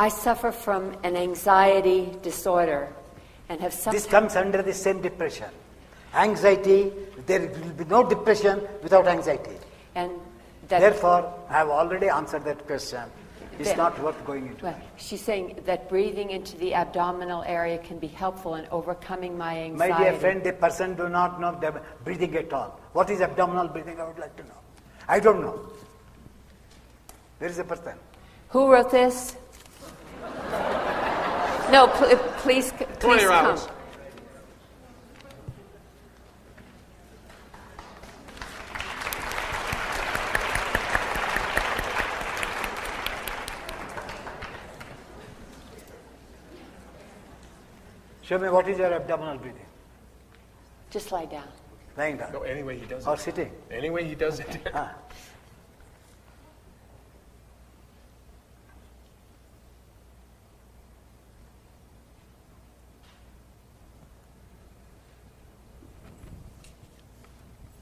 I suffer from an anxiety disorder and have sometimes... This comes under the same depression. Anxiety, there will be no depression without anxiety. And that Therefore, I have already answered that question. It's not worth going into. Well, she's saying that breathing into the abdominal area can be helpful in overcoming my anxiety. My dear friend, the person do not know the breathing at all. What is abdominal breathing? I would like to know. I don't know. There is a person. Who wrote this? No, please come. Show me what is your abdominal breathing. Just lie down. Lying down. No, any way he does it. Or sitting. Any way he does it.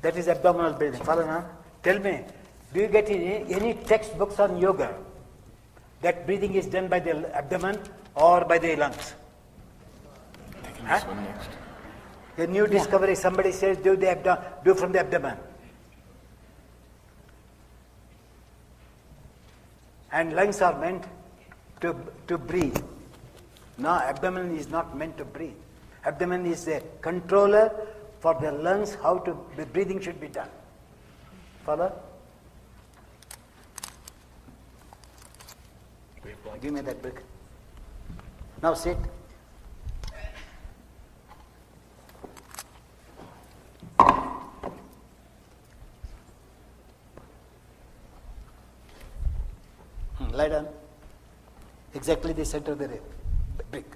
That is abdominal breathing. Follow now? Tell me, do you get any textbooks on yoga that breathing is done by the abdomen or by the lungs? Huh? A new discovery, somebody says do from the abdomen. And lungs are meant to breathe. No, abdomen is not meant to breathe. Abdomen is a controller for the lungs, how the breathing should be done. Follow? Give me that book. Now sit. Lie down. Exactly the center of the brick.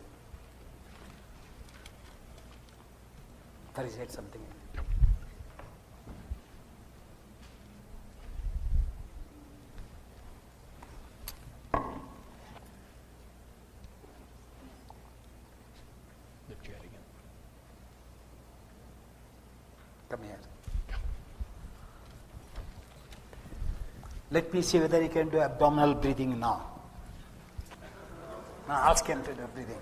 Patricia had something. Lift your head again. Come here. Let me see whether he can do abdominal breathing now. Now ask him to do breathing.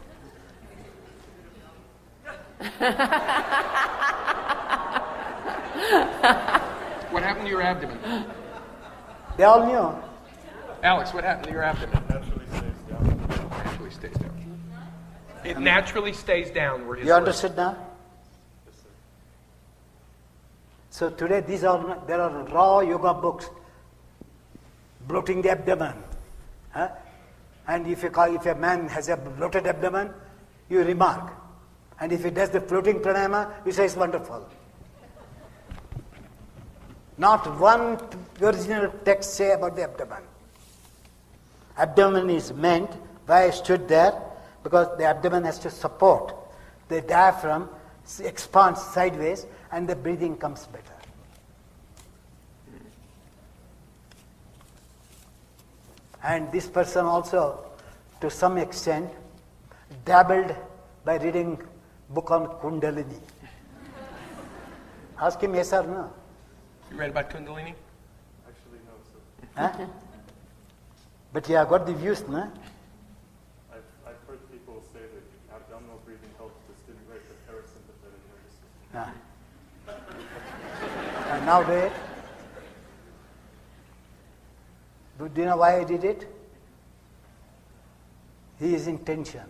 What happened to your abdomen? They all knew. Alex, what happened to your abdomen? Naturally stays down. It naturally stays down where his You understood now? Yes, sir. So today there are raw yoga books bloating the abdomen. Huh? And if a man has a bloated abdomen, you remark. And if he does the floating pranayama, you say it's wonderful. Not one original text say about the abdomen. Abdomen is meant, why I stood there, because the abdomen has to support. The diaphragm expands sideways and the breathing comes better. And this person also, to some extent, dabbled by reading book on Kundalini. Ask him yes or no. You read about Kundalini? Actually, no, sir. Huh? But you have got the views, no? I've heard people say that abdominal breathing helps to stimulate the parasympathetic nervous system. And now do it. Do you know why I did it? He is in tension.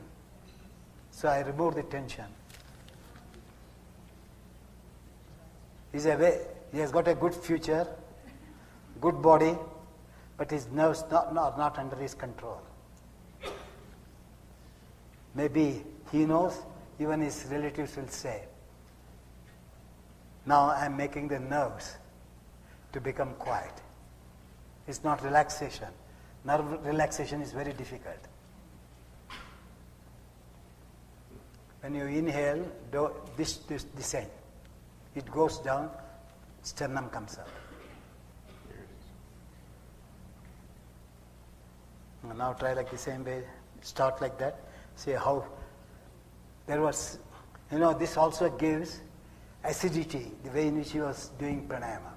So I removed the tension. He has got a good future, good body, but his nerves not under his control. Maybe he knows, even his relatives will say, now I am making the nerves to become quiet. It's not relaxation. Nerve relaxation is very difficult. When you inhale, this descend. It goes down, sternum comes up. And now try like the same way. Start like that. See how there was, this also gives acidity, the way in which he was doing pranayama.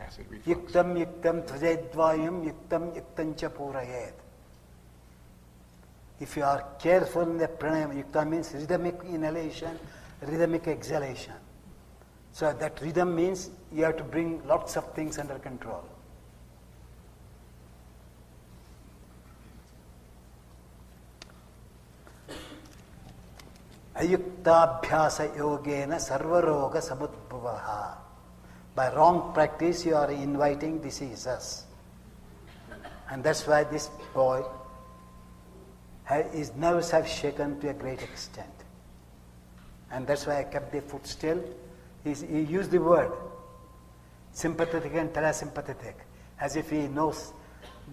Acid reflux. Yuktam yuktam tvajedvayam yuktam yuktancha purayet. If you are careful in the pranayama, yukta means rhythmic inhalation, rhythmic exhalation. So that rhythm means you have to bring lots of things under control. Ayuktabhyasa yogena sarvaroga samudbhavaha. By wrong practice you are inviting diseases. And that's why this boy, his nerves have shaken to a great extent. And that's why I kept the foot still. He used the word sympathetic and parasympathetic, as if he knows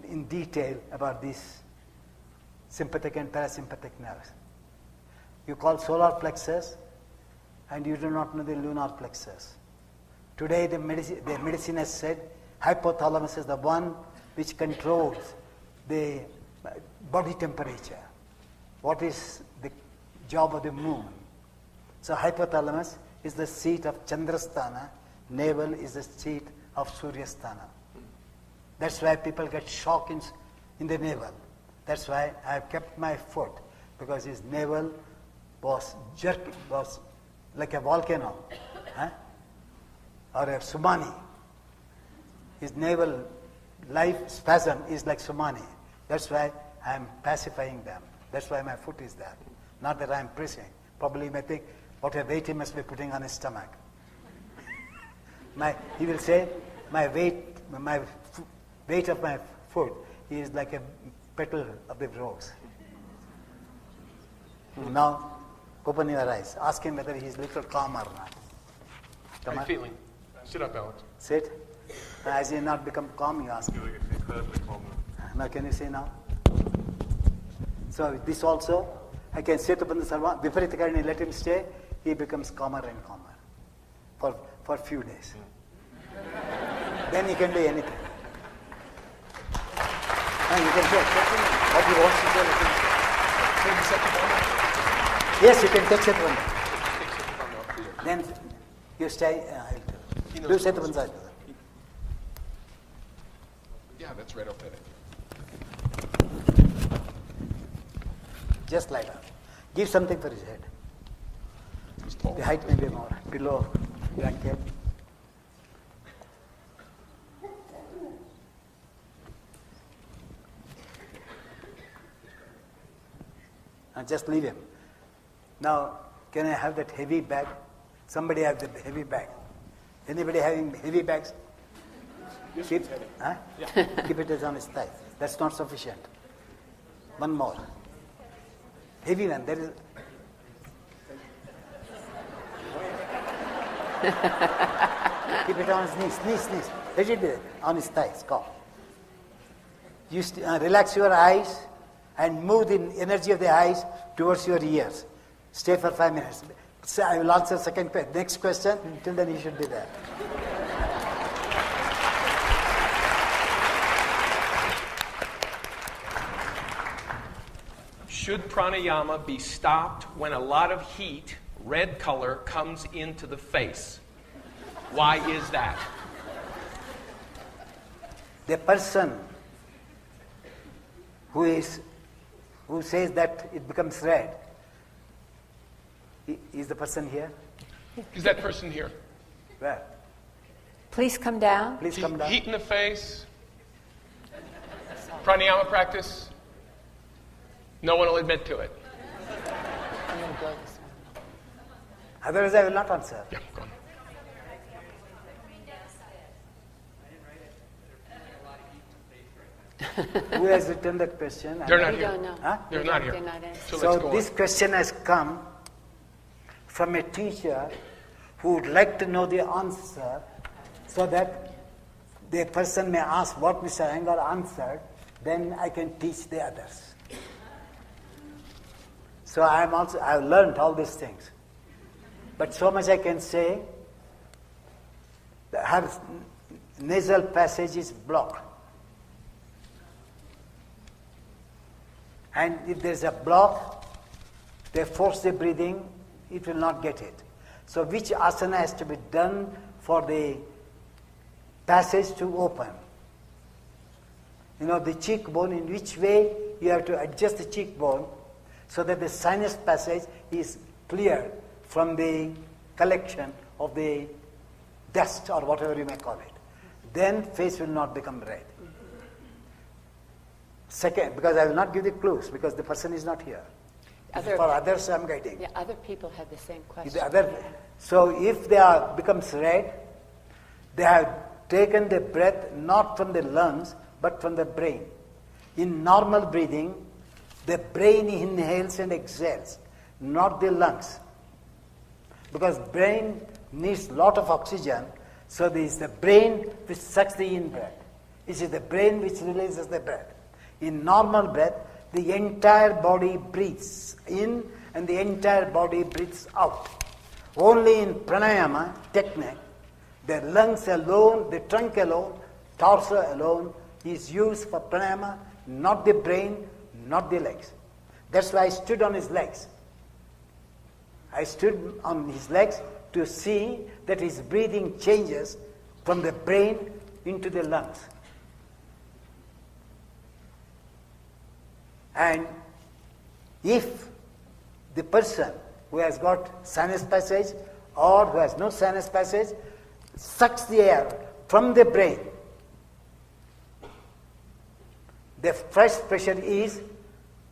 in detail about these sympathetic and parasympathetic nerves. You call solar plexus and you do not know the lunar plexus. Today the medicine has said hypothalamus is the one which controls the body temperature. What is the job of the moon? So hypothalamus is the seat of Chandrasthana, navel is the seat of Suryasthana. That's why people get shock in the navel. That's why I have kept my foot, because his navel was like a volcano, or a tsunami. His navel life spasm is like tsunami. That's why I am pacifying them. That's why my foot is there. Not that I am pressing. Probably you may think, what a weight he must be putting on his stomach. He will say, my weight of my foot is like a petal of the rose. Now, open your eyes. Ask him whether he is a little calmer or not. How are you feeling? Sit up, Alex. Sit. As he not become calm, you ask I feel like it's incredibly calm now. Now, can you see now? So this also, I can say to Bandha Sarva, Viparithakarani, let him stay, he becomes calmer and calmer for a few days. Then he can do anything. And you can say, what he wants to do, yes, you can touch it one. Then you stay, do set one side. Yeah, that's right up there. Just like that. Give something for his head. He's tall. The height may be more. Pillow, blanket. And just leave him. Now, can I have that heavy bag? Somebody have the heavy bag. Anybody having heavy bags? Keep, keep it as on his thigh. That's not sufficient. One more. Heavy one. There is. Keep it on his knees. Let it be on his thighs. Come. You relax your eyes and move the energy of the eyes towards your ears. Stay for 5 minutes. So I will answer second question. Next question. Till then you should be there. Should pranayama be stopped when a lot of heat, red color, comes into the face? Why is that? The person who says that it becomes red, is the person here? Is that person here? Where? Please come down. Please come down. Heat in the face. Pranayama practice. No one will admit to it. I'm going to go this one. Otherwise I will not answer. Yeah, go on. Who has written that question? They're not We here. don't know. Huh? They're not here. They're not answering. So So let's go this on. question has come from a teacher who would like to know the answer, so that the person may ask what Mr. Iyengar answered, then I can teach the others. So I've learned all these things. But so much I can say, her nasal passage is blocked. And if there is a block, they force the breathing, it will not get it. So which asana has to be done for the passage to open. You know, the cheekbone, in which way you have to adjust the cheekbone so that the sinus passage is cleared from the collection of the dust or whatever you may call it. Then face will not become red. Second, because I will not give the clues because the person is not here. For others I am guiding. Yeah, other people had the same question. So if they becomes red, they have taken the breath not from the lungs but from the brain. In normal breathing, the brain inhales and exhales, not the lungs. Because brain needs lot of oxygen, so it is the brain which sucks the in-breath. It is the brain which releases the breath. In normal breath, the entire body breathes in and the entire body breathes out. Only in pranayama technique, the lungs alone, the trunk alone, torso alone is used for pranayama, not the brain, not the legs. That's why I stood on his legs. I stood on his legs to see that his breathing changes from the brain into the lungs. And if the person who has got sinus passage or who has no sinus passage sucks the air from the brain, the first pressure is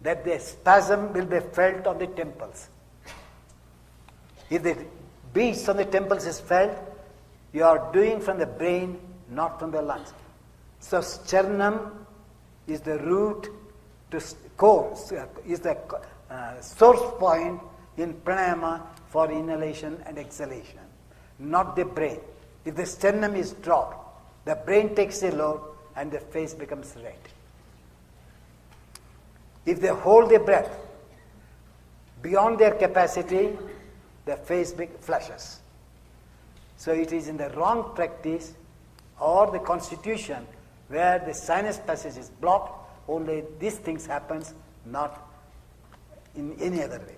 that the spasm will be felt on the temples. If the beats on the temples is felt, you are doing from the brain, not from the lungs. So sternum is the root to core, is the source point in pranayama for inhalation and exhalation, not the brain. If the sternum is dropped, the brain takes a load and the face becomes red. If they hold their breath beyond their capacity, the face flushes. So it is in the wrong practice or the constitution where the sinus passage is blocked, only these things happens, not in any other way.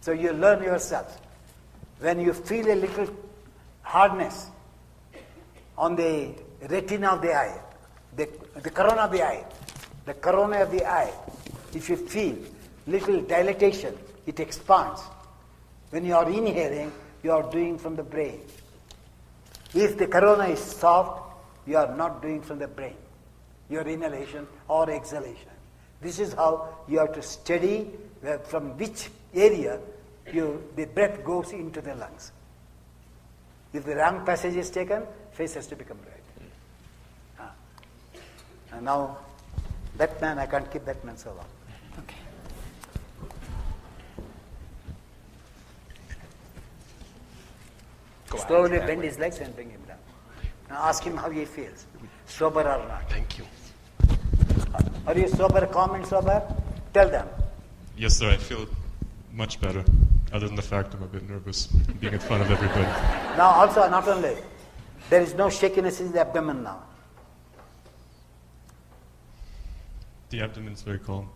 So you learn yourself. When you feel a little hardness on the retina of the eye, the corona of the eye, if you feel little dilatation, it expands. When you are inhaling, you are doing from the brain. If the corona is soft, you are not doing from the brain, your inhalation or exhalation. This is how you have to study from which area the breath goes into the lungs. If the wrong passage is taken, face has to become red. And now, that man, I can't keep that man so long. Okay. Slowly bend his legs and bring him down. Now ask him how he feels, sober or not. Thank you. Are you sober, calm and sober? Tell them. Yes, sir, I feel much better, other than the fact I'm a bit nervous being in front of everybody. Now also, not only, there is no shakiness in the abdomen now. The abdomen's very calm.